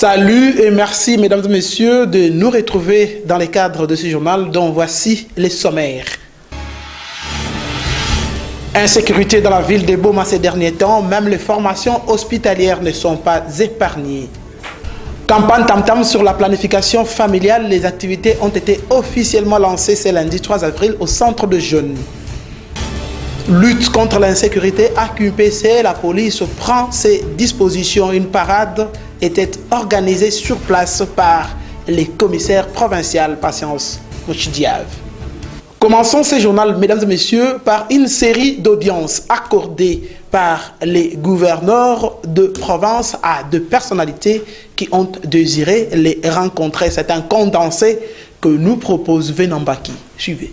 Salut et merci mesdames et messieurs de nous retrouver dans les cadres de ce journal dont voici les sommaires. Insécurité dans la ville de Boma ces derniers temps, même les formations hospitalières ne sont pas épargnées. Campagne tam-tam sur la planification familiale, les activités ont été officiellement lancées ce lundi 3 avril au centre de jeunes. Lutte contre l'insécurité à QPC, la police prend ses dispositions. Une parade était organisée sur place par les commissaires provinciaux Patience Mochidiave. Commençons ce journal, mesdames et messieurs, par une série d'audiences accordées par les gouverneurs de province à deux personnalités qui ont désiré les rencontrer. C'est un condensé que nous propose Venambaki. Suivez.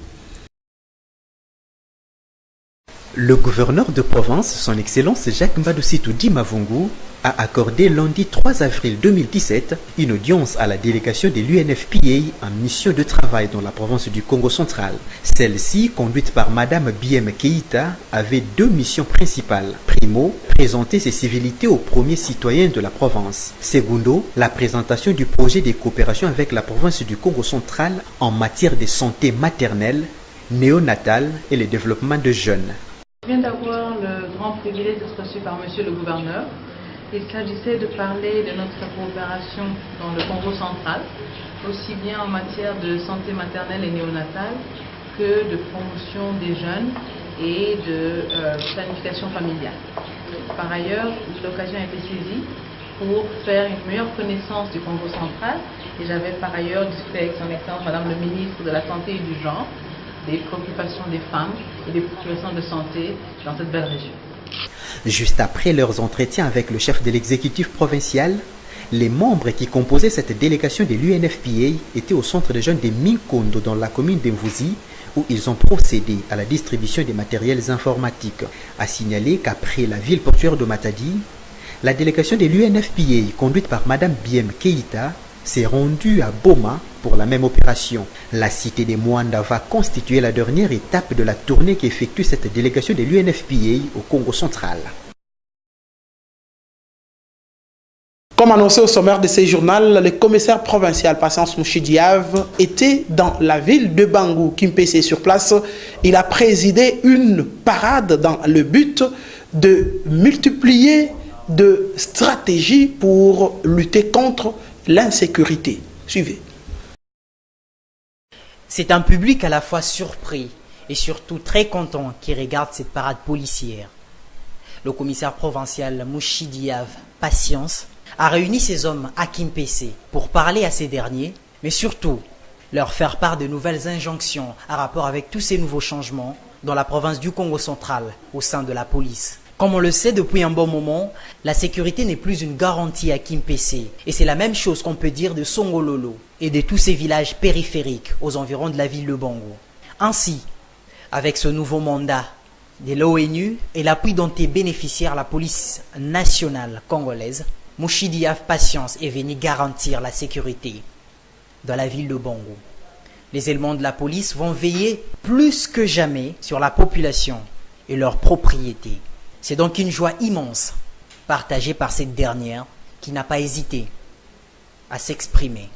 Le gouverneur de province, son Excellence Jacques Mbadoussitou Dimavungu, a accordé lundi 3 avril 2017 une audience à la délégation de l'UNFPA en mission de travail dans la province du Congo central. Celle-ci, conduite par Madame Biem Keïta, avait deux missions principales. Primo, présenter ses civilités aux premiers citoyens de la province. Secondo, la présentation du projet de coopération avec la province du Congo central en matière de santé maternelle, néonatale et le développement de jeunes. Je viens d'avoir le grand privilège d'être reçu par Monsieur le Gouverneur. Il s'agissait de parler de notre coopération dans le Congo central, aussi bien en matière de santé maternelle et néonatale que de promotion des jeunes et de planification familiale. Par ailleurs, l'occasion a été saisie pour faire une meilleure connaissance du Congo central et j'avais par ailleurs discuté avec son Excellence Madame le ministre de la Santé et du Genre des préoccupations des femmes et des préoccupations de santé dans cette belle région. Juste après leurs entretiens avec le chef de l'exécutif provincial, les membres qui composaient cette délégation de l'UNFPA étaient au centre de jeunes de Minkondo dans la commune d'Emvouzi où ils ont procédé à la distribution des matériels informatiques. A signaler qu'après la ville portuaire de Matadi, la délégation de l'UNFPA conduite par Madame Biem Keïta s'est rendue à Boma pour la même opération. La cité de Mwanda va constituer la dernière étape de la tournée qu'effectue cette délégation de l'UNFPA au Congo central. Comme annoncé au sommaire de ce journal, le commissaire provincial Patience Mochidiave était dans la ville de Bangou, Kimpese sur place. Il a présidé une parade dans le but de multiplier de stratégies pour lutter contre l'insécurité. Suivez. C'est un public à la fois surpris et surtout très content qui regarde cette parade policière. Le commissaire provincial Mochidiave Patience a réuni ses hommes à Kimpese pour parler à ces derniers, mais surtout leur faire part de nouvelles injonctions en rapport avec tous ces nouveaux changements dans la province du Congo central au sein de la police. Comme on le sait depuis un bon moment, la sécurité n'est plus une garantie à Kimpese. Et c'est la même chose qu'on peut dire de Songololo et de tous ces villages périphériques aux environs de la ville de Bangou. Ainsi, avec ce nouveau mandat de l'ONU et l'appui dont est bénéficiaire la police nationale congolaise, Mochidiave Patience est venu garantir la sécurité dans la ville de Bangou. Les éléments de la police vont veiller plus que jamais sur la population et leurs propriétés. C'est donc une joie immense partagée par cette dernière qui n'a pas hésité à s'exprimer.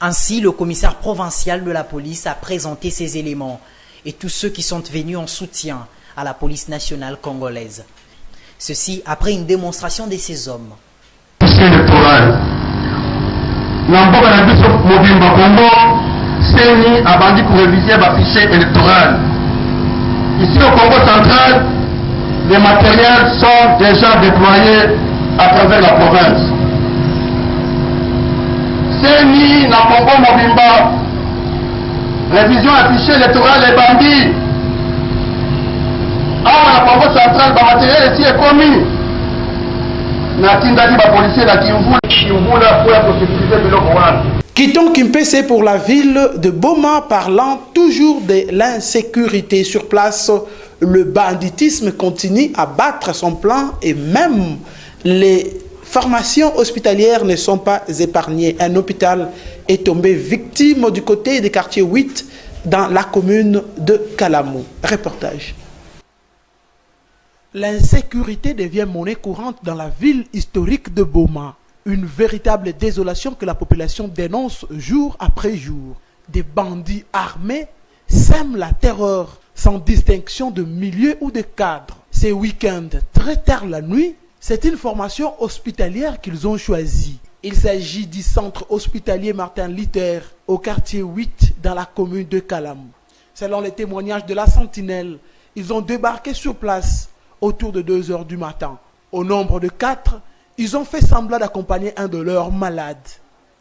Ainsi, le commissaire provincial de la police a présenté ses éléments et tous ceux qui sont venus en soutien à la police nationale congolaise. Ceci après une démonstration de ces hommes. Ici au Congo central, les matériels sont déjà déployés à travers la province. CENI, Nakongo Mobimba, révision affichée électorale et bandits. Ah, la Congo centrale, le matériel ici est commis. Natindadi, les policiers, la Kimvula, pour la sécurité de l'Okoan. Quittons Kimpese pour la ville de Boma, parlant toujours de l'insécurité sur place. Le banditisme continue à battre son plein et même les formations hospitalières ne sont pas épargnées. Un hôpital est tombé victime du côté des quartiers 8 dans la commune de Kalamou. Reportage. L'insécurité devient monnaie courante dans la ville historique de Boma. Une véritable désolation que la population dénonce jour après jour. Des bandits armés sèment la terreur sans distinction de milieu ou de cadre. Ces week-ends, très tard la nuit, c'est une formation hospitalière qu'ils ont choisie. Il s'agit du centre hospitalier Martin Luther au quartier 8 dans la commune de Kalamou. Selon les témoignages de la Sentinelle, ils ont débarqué sur place autour de 2 heures du matin. Au nombre de 4, ils ont fait semblant d'accompagner un de leurs malades,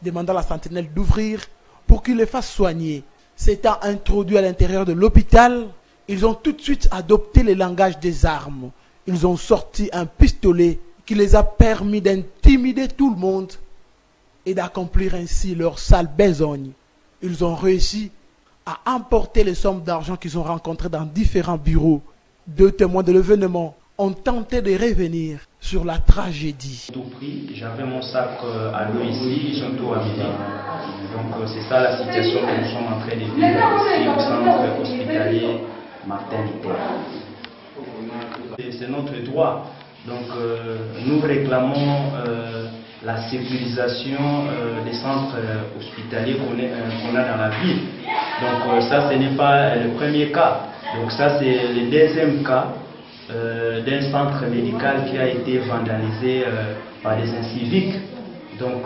demandant à la Sentinelle d'ouvrir pour qu'il les fasse soigner. S'étant introduits à l'intérieur de l'hôpital, ils ont tout de suite adopté le langage des armes. Ils ont sorti un pistolet qui les a permis d'intimider tout le monde et d'accomplir ainsi leur sale besogne. Ils ont réussi à emporter les sommes d'argent qu'ils ont rencontrées dans différents bureaux. 2 témoins de l'événement ont tenté de revenir sur la tragédie. Tout prix, j'avais mon sac à l'eau ici, ils ont tout amené. Donc c'est ça la situation que nous sommes en train de vivre ici au centre hospitalier Martin Luther. C'est notre droit. Donc nous réclamons la sécurisation des centres hospitaliers qu'on a dans la ville. Donc ça, ce n'est pas le premier cas. Donc ça, c'est le deuxième cas d'un centre médical qui a été vandalisé par des inciviques. Donc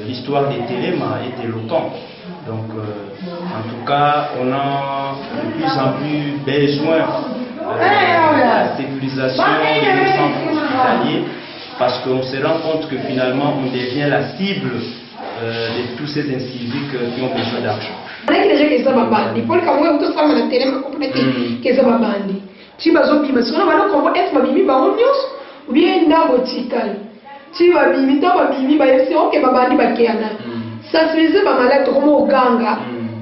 l'histoire des terrains a été éloquente. Donc en tout cas, on a de plus en plus besoin de la sécurisation de nos centres hospitaliers parce qu'on se rend compte que finalement on devient la cible de tous ces inciviques qui ont besoin d'argent. Ça se faisait pas mal comme au ganga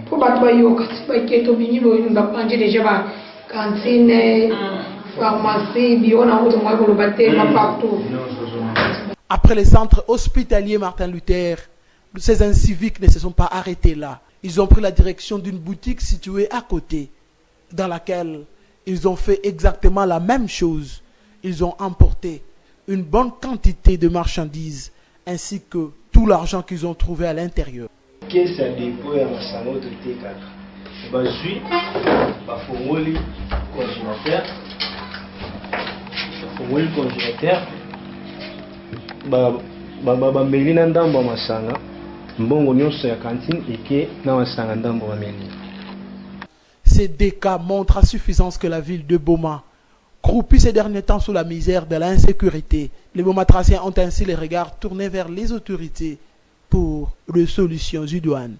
pour battre bayoka baketo binyi bo nda panje deja ba cantine pharmacie biona auto moi pour battre ma partout. Après le centre hospitalier Martin Luther, ces inciviques ne se sont pas arrêtés là. Ils ont pris la direction d'une boutique située à côté, dans laquelle ils ont fait exactement la même chose. Ils ont emporté une bonne quantité de marchandises ainsi que tout l'argent qu'ils ont trouvé à l'intérieur. Qu'est-ce que dépôt à ma salon de T4? Bazui, bafongoli congélateur, bafongoli congélateur, bameli na ndambo masanga, mbongo nyonso ya cantine eke na masanga ndambo bameli. Ces deux cas montrent à suffisance que la ville de Boma croupit ces derniers temps sous la misère de l'insécurité. Les Bomatraciens ont ainsi les regards tournés vers les autorités pour des solutions idoines.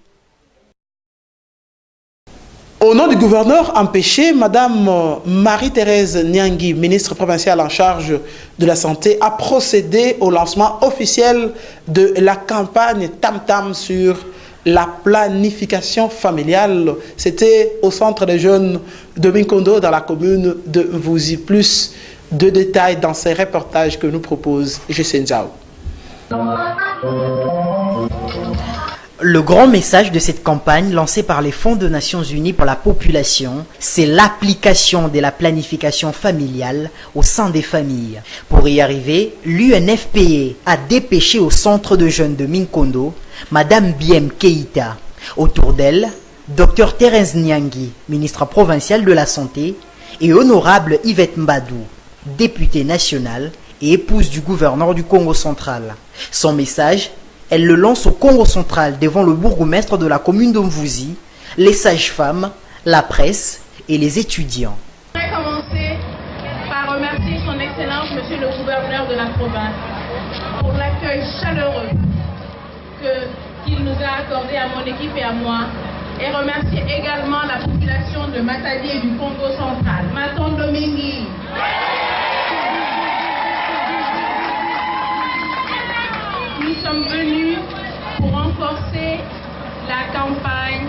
Au nom du gouverneur empêché, Madame Marie-Thérèse Niangui, ministre provinciale en charge de la santé, a procédé au lancement officiel de la campagne Tam Tam sur la planification familiale. C'était au centre des jeunes de Minkondo dans la commune de Mvouzi. Plus de détails dans ces reportages que nous propose Jessène Zhao. Le grand message de cette campagne lancée par les Fonds des Nations Unies pour la population, c'est l'application de la planification familiale au sein des familles. Pour y arriver, l'UNFPA a dépêché au centre de jeunes de Minkondo Madame Biem Keïta. Autour d'elle, Dr Thérèse Niangui, ministre provinciale de la Santé, et Honorable Yvette Mbadou, députée nationale et épouse du gouverneur du Congo central. Son message, elle le lance au Congo central devant le bourgmestre de la commune de Mvouzi, les sages-femmes, la presse et les étudiants. Je vais commencer par remercier son Excellence, Monsieur le gouverneur de la province, pour l'accueil chaleureux qu'il nous a accordé à mon équipe et à moi, et remercier également la population de Matadi et du Congo central. Matondo Mingi. Nous sommes venus pour renforcer la campagne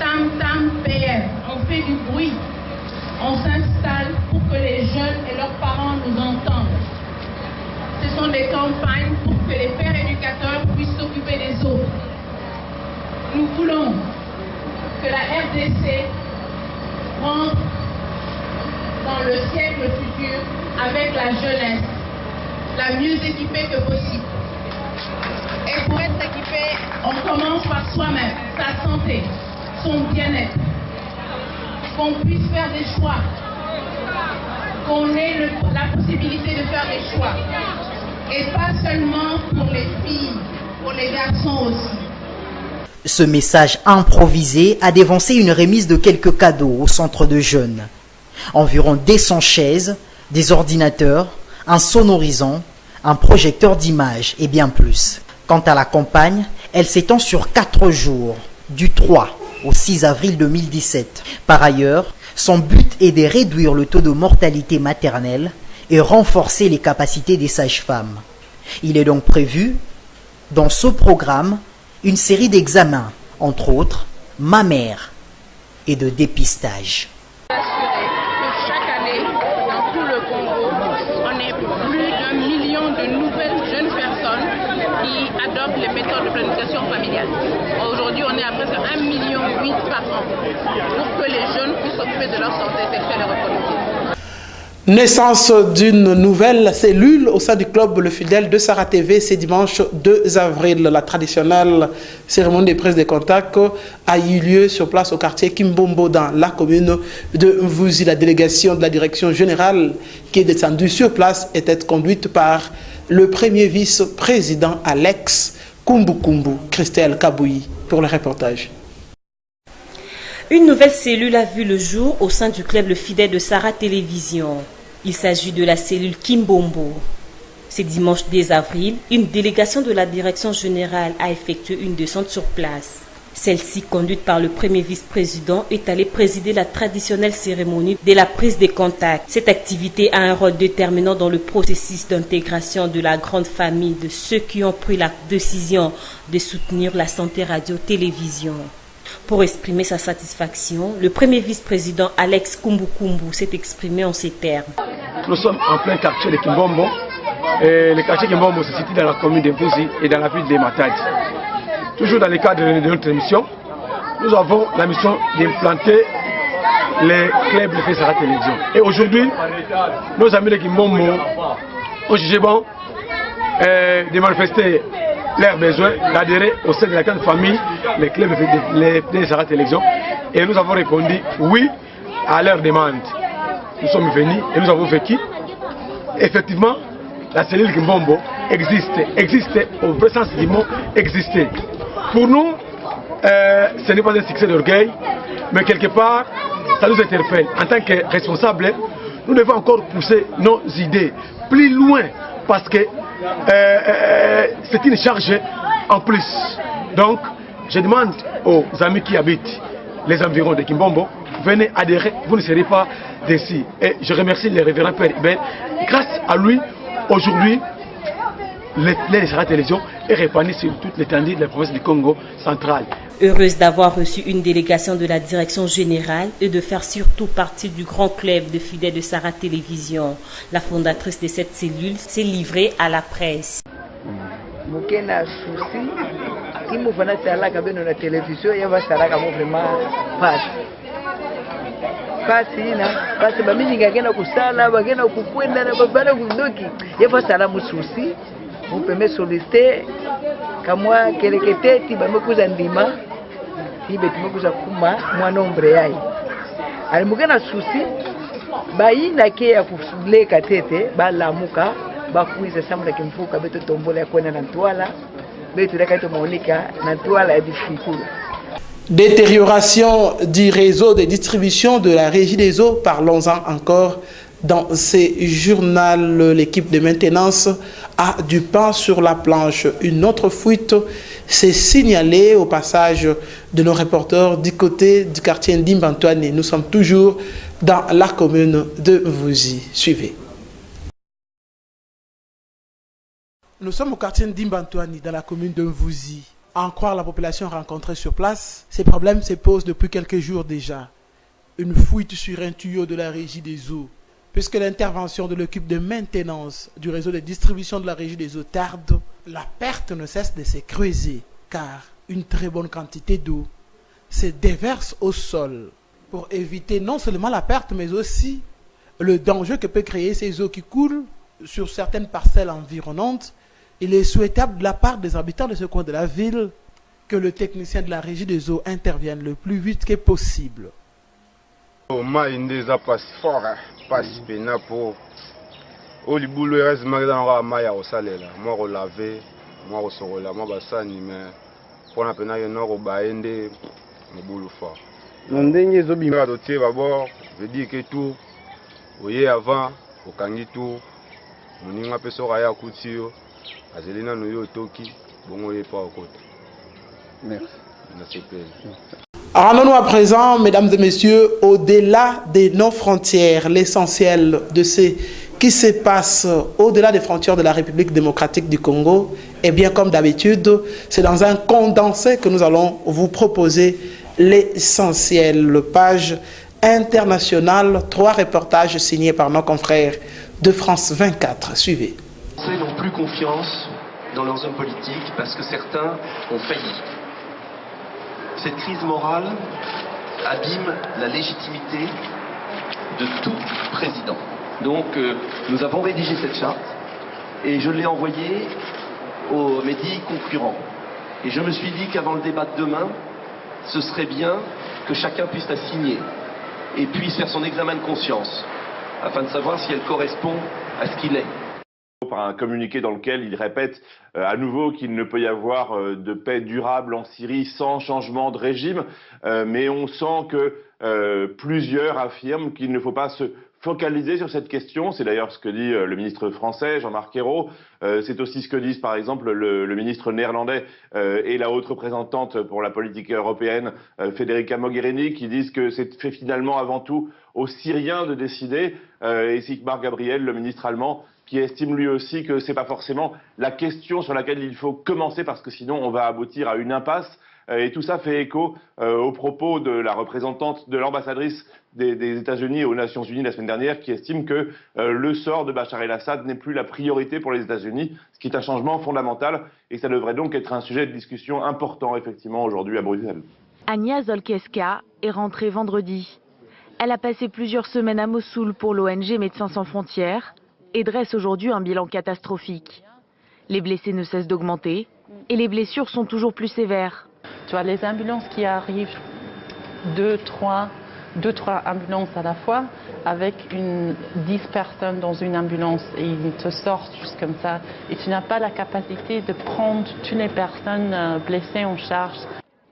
Tam Tam PM. On fait du bruit, on s'installe pour que les jeunes et leurs parents nous entendent. Ce sont des campagnes pour que les pères éducateurs puissent s'occuper des eaux. Nous voulons que la RDC rentre dans le siècle futur avec la jeunesse, la mieux équipée que possible. Et pour être équipé, on commence par soi-même, sa santé, son bien-être, qu'on puisse faire des choix, qu'on ait la possibilité de faire des choix. Et pas seulement pour les filles, pour les garçons aussi. Ce message improvisé a dévancé une remise de quelques cadeaux au centre de jeunes. Environ 200 chaises, des ordinateurs, un sonorisant, un projecteur d'image et bien plus. Quant à la campagne, elle s'étend sur 4 jours, du 3 au 6 avril 2017. Par ailleurs, son but est de réduire le taux de mortalité maternelle et renforcer les capacités des sages-femmes. Il est donc prévu, dans ce programme, une série d'examens, entre autres, mammaires et de dépistage. Chaque année, dans tout le Congo, on est plus d'1 million de nouvelles jeunes personnes qui adoptent les méthodes de planification familiale. Aujourd'hui, on est à presque 1,8 million par an pour que les jeunes puissent s'occuper de leur santé sexuelle et reproductive. Naissance d'une nouvelle cellule au sein du club Le Fidèle de Sarah TV, c'est dimanche 2 avril. La traditionnelle cérémonie de prise de contact a eu lieu sur place au quartier Kimbombo dans la commune de Mvuzi. La délégation de la direction générale qui est descendue sur place était conduite par le premier vice-président Alex Kumbukumbu, Christelle Kabouyi pour le reportage. Une nouvelle cellule a vu le jour au sein du club Le Fidèle de Sarah Télévision. Il s'agit de la cellule Kimbombo. Ce dimanche 2 avril, une délégation de la direction générale a effectué une descente sur place. Celle-ci, conduite par le premier vice-président, est allée présider la traditionnelle cérémonie de la prise de contact. Cette activité a un rôle déterminant dans le processus d'intégration de la grande famille de ceux qui ont pris la décision de soutenir la santé radio-télévision. Pour exprimer sa satisfaction, le premier vice-président Alex Kumbukumbu s'est exprimé en ces termes. Nous sommes en plein quartier de Kimbombo. Et le quartier Kimbombo se situe dans la commune de Mvuzi et dans la ville de Matadi. Toujours dans le cadre de notre mission, nous avons la mission d'implanter les clubs de Sarah Télévision. Et aujourd'hui, nos amis de Kimbombo ont jugé bon de manifester leur besoin d'adhérer au sein de la grande famille, les clubs de Sarah Télévision. Et nous avons répondu oui à leur demande. Nous sommes venus et nous avons vécu. Effectivement, la cellule Kimbombo existe au vrai sens du mot exister. Pour nous, ce n'est pas un succès d'orgueil, mais quelque part, ça nous interpelle. En tant que responsables, nous devons encore pousser nos idées plus loin parce que c'est une charge en plus. Donc, je demande aux amis qui habitent les environs de Kimbombo, venez adhérer, vous ne serez pas déçus. Et je remercie le révérend Père Ibel. Grâce à lui, aujourd'hui, les Sarah Télévision est répandue sur toute l'étendue de la province du Congo central. Heureuse d'avoir reçu une délégation de la direction générale et de faire surtout partie du grand club de fidèles de Sarah Télévision, la fondatrice de cette cellule s'est livrée à la presse. Mukena souci, si vous venez à la télévision, il y a vraiment passe. Parce que mimi ngagena kusala bagena kukwenda na babana kudoki yefa salamu susi mupeme soliste kamwa keleketeti bamekuza ndima tibe tumekuza kuma mwana ombre yai alimugena susi bayina ke ya kufuleka tete balamuka bakuiza samula kimfuka beto tombola ya kwenda na ntwala beto lekaito monika na ntwala ya bifikula. Détérioration du réseau de distribution de la Régie des eaux, parlons-en encore dans ces journaux. L'équipe de maintenance a du pain sur la planche. Une autre fuite s'est signalée au passage de nos reporters du côté du quartier Ndimbantoine. Nous sommes toujours dans la commune de Mvuzi. Suivez. Nous sommes au quartier Ndimbantoine dans la commune de Mvuzi. À en croire la population rencontrée sur place, ces problèmes se posent depuis quelques jours déjà. Une fuite sur un tuyau de la Régie des eaux, puisque l'intervention de l'équipe de maintenance du réseau de distribution de la Régie des eaux tarde La perte ne cesse de se creuser car une très bonne quantité d'eau se déverse au sol pour éviter non seulement la perte mais aussi le danger que peut créer ces eaux qui coulent sur certaines parcelles environnantes. Il est souhaitable de la part des habitants de ce coin de la ville que le technicien de la régie des eaux intervienne le plus vite que possible. Rendons-nous à présent, mesdames et messieurs, au-delà de nos frontières, l'essentiel de ce qui se passe au-delà des frontières de la République démocratique du Congo. Et bien comme d'habitude, c'est dans un condensé que nous allons vous proposer l'essentiel. Page internationale, 3 reportages signés par nos confrères de France 24. Suivez. Les Français n'ont plus confiance dans leurs hommes politiques parce que certains ont failli. Cette crise morale abîme la légitimité de tout président. Donc nous avons rédigé cette charte et je l'ai envoyée aux médias concurrents. Et je me suis dit qu'avant le débat de demain, ce serait bien que chacun puisse la signer et puisse faire son examen de conscience afin de savoir si elle correspond à ce qu'il est. Par un communiqué dans lequel il répète à nouveau qu'il ne peut y avoir de paix durable en Syrie sans changement de régime, mais on sent que plusieurs affirment qu'il ne faut pas se focaliser sur cette question. C'est d'ailleurs ce que dit le ministre français, Jean-Marc Ayrault. C'est aussi ce que disent par exemple le ministre néerlandais et la haute représentante pour la politique européenne, Federica Mogherini, qui disent que c'est fait finalement avant tout aux Syriens de décider. Et Sigmar Gabriel, le ministre allemand, qui estime lui aussi que c'est pas forcément la question sur laquelle il faut commencer parce que sinon on va aboutir à une impasse. Et tout ça fait écho aux propos de la représentante de l'ambassadrice des États-Unis aux Nations Unies la semaine dernière qui estime que le sort de Bachar el-Assad n'est plus la priorité pour les États-Unis, ce qui est un changement fondamental et ça devrait donc être un sujet de discussion important effectivement aujourd'hui à Bruxelles. Ania Zolkeska est rentrée vendredi. Elle a passé plusieurs semaines à Mossoul pour l'ONG Médecins sans frontières et dresse aujourd'hui un bilan catastrophique. Les blessés ne cessent d'augmenter et les blessures sont toujours plus sévères. Tu as les ambulances qui arrivent, 2-3 ambulances à la fois, avec 10 personnes dans une ambulance et ils te sortent juste comme ça. Et tu n'as pas la capacité de prendre toutes les personnes blessées en charge.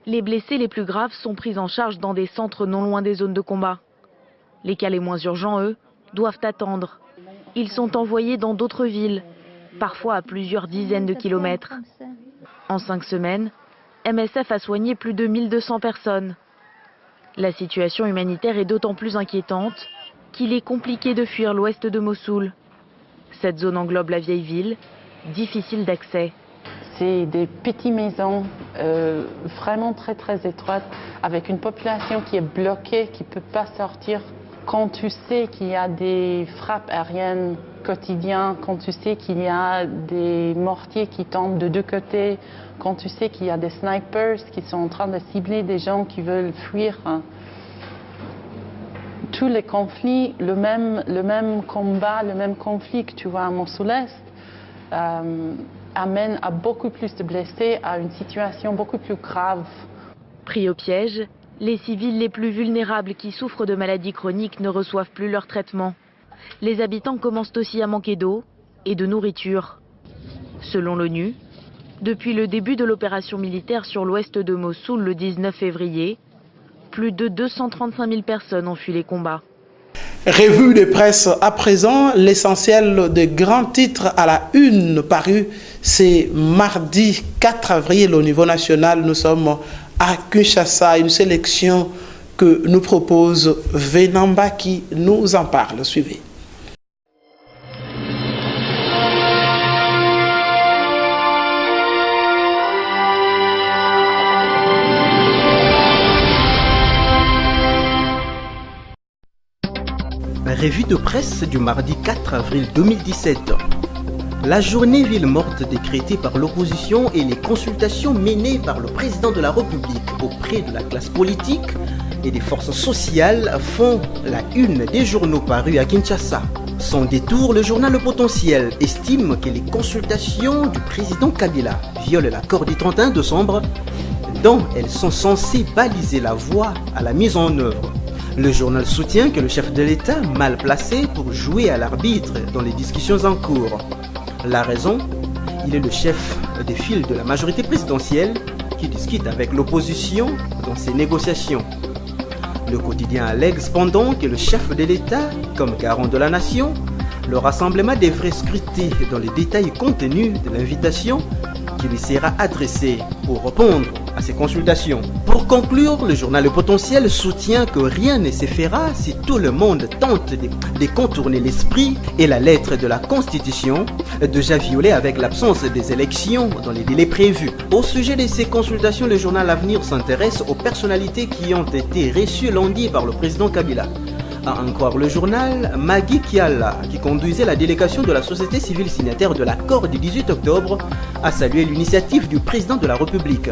Les blessés les plus graves sont pris en charge dans des centres non loin des zones de combat. Les cas les moins urgents, eux, doivent attendre. Ils sont envoyés dans d'autres villes, parfois à plusieurs dizaines de kilomètres. En 5 semaines, MSF a soigné plus de 1200 personnes. La situation humanitaire est d'autant plus inquiétante qu'il est compliqué de fuir l'ouest de Mossoul. Cette zone englobe la vieille ville, difficile d'accès. C'est des petites maisons vraiment très étroites, avec une population qui est bloquée, qui ne peut pas sortir. Quand tu sais qu'il y a des frappes aériennes quotidiennes, quand tu sais qu'il y a des mortiers qui tombent de 2 côtés, quand tu sais qu'il y a des snipers qui sont en train de cibler des gens qui veulent fuir, tous les conflits, le même combat, le même conflit que tu vois à Mossoul-Est, amène à beaucoup plus de blessés, à une situation beaucoup plus grave. Pris au piège, les civils les plus vulnérables qui souffrent de maladies chroniques ne reçoivent plus leur traitement. Les habitants commencent aussi à manquer d'eau et de nourriture. Selon l'ONU, depuis le début de l'opération militaire sur l'ouest de Mossoul le 19 février, plus de 235 000 personnes ont fui les combats. Revue de presse à présent, l'essentiel des grands titres à la une paru, c'est mardi 4 avril au niveau national. Nous sommes à Kinshasa, une sélection que nous propose Venamba qui nous en parle. Suivez. Revue de presse du mardi 4 avril 2017. La journée ville morte décrétée par l'opposition et les consultations menées par le président de la République auprès de la classe politique et des forces sociales font la une des journaux parus à Kinshasa. Sans détour, le journal Le Potentiel estime que les consultations du président Kabila violent l'accord du 31 décembre dont elles sont censées baliser la voie à la mise en œuvre. Le journal soutient que le chef de l'État, mal placé pour jouer à l'arbitre dans les discussions en cours. La raison, il est le chef des files de la majorité présidentielle qui discute avec l'opposition dans ces négociations. Le quotidien allègue cependant que le chef de l'État, comme garant de la nation, le rassemblement devrait scruter dans les détails contenus de l'invitation qui lui sera adressée pour répondre à ces consultations. Pour conclure, le journal Le Potentiel soutient que rien ne se fera si tout le monde tente de contourner l'esprit et la lettre de la Constitution, déjà violée avec l'absence des élections dans les délais prévus. Au sujet de ces consultations, le journal L'Avenir s'intéresse aux personnalités qui ont été reçues lundi par le président Kabila. À en croire le journal, Magui Kiala, qui conduisait la délégation de la société civile signataire de l'accord du 18 octobre, a salué l'initiative du président de la République.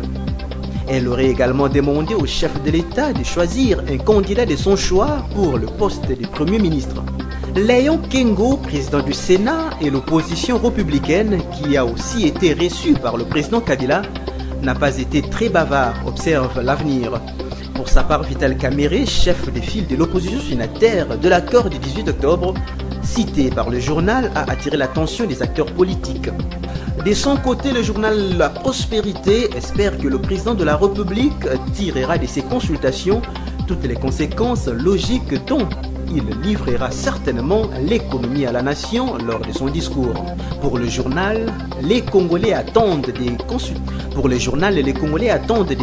Elle aurait également demandé au chef de l'État de choisir un candidat de son choix pour le poste de Premier ministre. Léon Kengo, président du Sénat, et l'opposition républicaine, qui a aussi été reçue par le président Kabila, n'a pas été très bavard, observe L'Avenir. Pour sa part, Vital Kamere, chef des files de l'opposition signataire de l'accord du 18 octobre, cité par le journal, a attiré l'attention des acteurs politiques. De son côté, le journal La Prospérité espère que le président de la République tirera de ces consultations toutes les conséquences logiques dont il livrera certainement l'économie à la nation lors de son discours. Pour le journal, les Congolais attendent de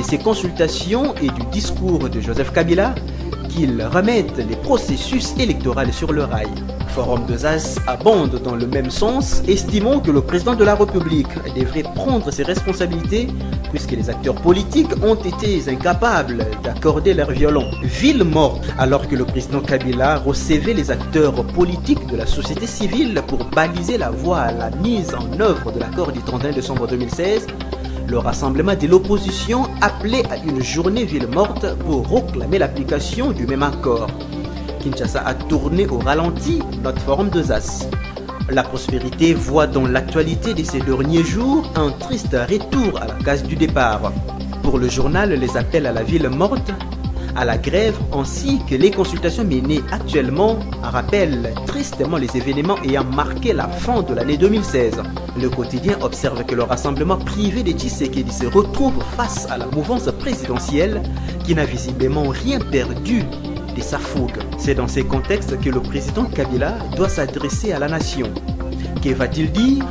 ces consultations et du discours de Joseph Kabila qu'il remette les processus électoraux sur le rail. Forum de ZAS abonde dans le même sens, estimant que le président de la République devrait prendre ses responsabilités puisque les acteurs politiques ont été incapables d'accorder leur violon. Ville morte, alors que le président Kabila recevait les acteurs politiques de la société civile pour baliser la voie à la mise en œuvre de l'accord du 31 décembre 2016, le rassemblement de l'opposition appelait à une journée ville morte pour réclamer l'application du même accord. Kinshasa a tourné au ralenti notre forum de ZAS. La Prospérité voit dans l'actualité de ces derniers jours un triste retour à la case du départ. Pour le journal, les appels à la ville morte, à la grève ainsi que les consultations menées actuellement rappellent tristement les événements ayant marqué la fin de l'année 2016. Le quotidien observe que le rassemblement privé de Tshisekedi se retrouve face à la mouvance présidentielle qui n'a visiblement rien perdu de sa fougue. C'est dans ces contextes que le président Kabila doit s'adresser à la nation. Que va-t-il dire?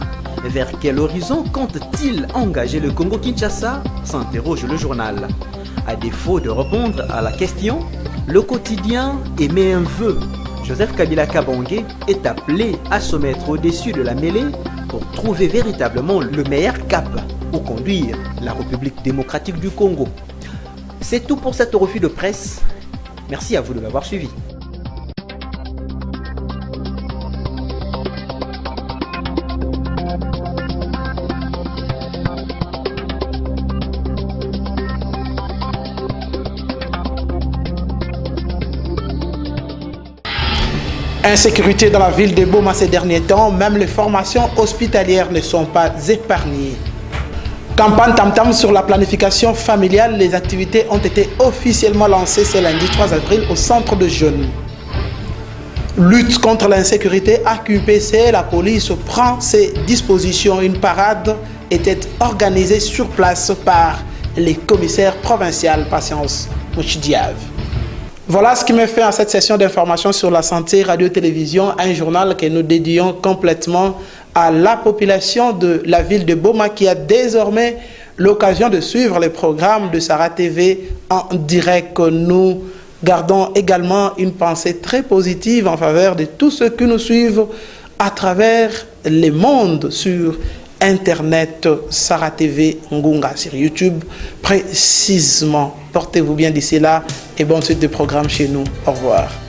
Vers quel horizon compte-t-il engager le Congo-Kinshasa? S'interroge le journal. À défaut de répondre à la question, le quotidien émet un vœu. Joseph Kabila Kabange est appelé à se mettre au-dessus de la mêlée pour trouver véritablement le meilleur cap pour conduire la République démocratique du Congo. C'est tout pour cette revue de presse. Merci à vous de m'avoir suivi. Insécurité dans la ville de Boma ces derniers temps, même les formations hospitalières ne sont pas épargnées. Campagne tam-tam sur la planification familiale, les activités ont été officiellement lancées ce lundi 3 avril au centre de jeunes. Lutte contre l'insécurité AQPC, la police prend ses dispositions. Une parade était organisée sur place par les commissaires provinciaux Patience Mouchidiave. Voilà ce qui me fait à cette session d'information sur la santé radio-télévision, un journal que nous dédions complètement à la population de la ville de Boma qui a désormais l'occasion de suivre les programmes de Sarah TV en direct. Nous gardons également une pensée très positive en faveur de tous ceux qui nous suivent à travers le monde sur Internet, Sarah TV Ngunga sur YouTube précisément. Portez-vous bien d'ici là et bonne suite de programme chez nous. Au revoir.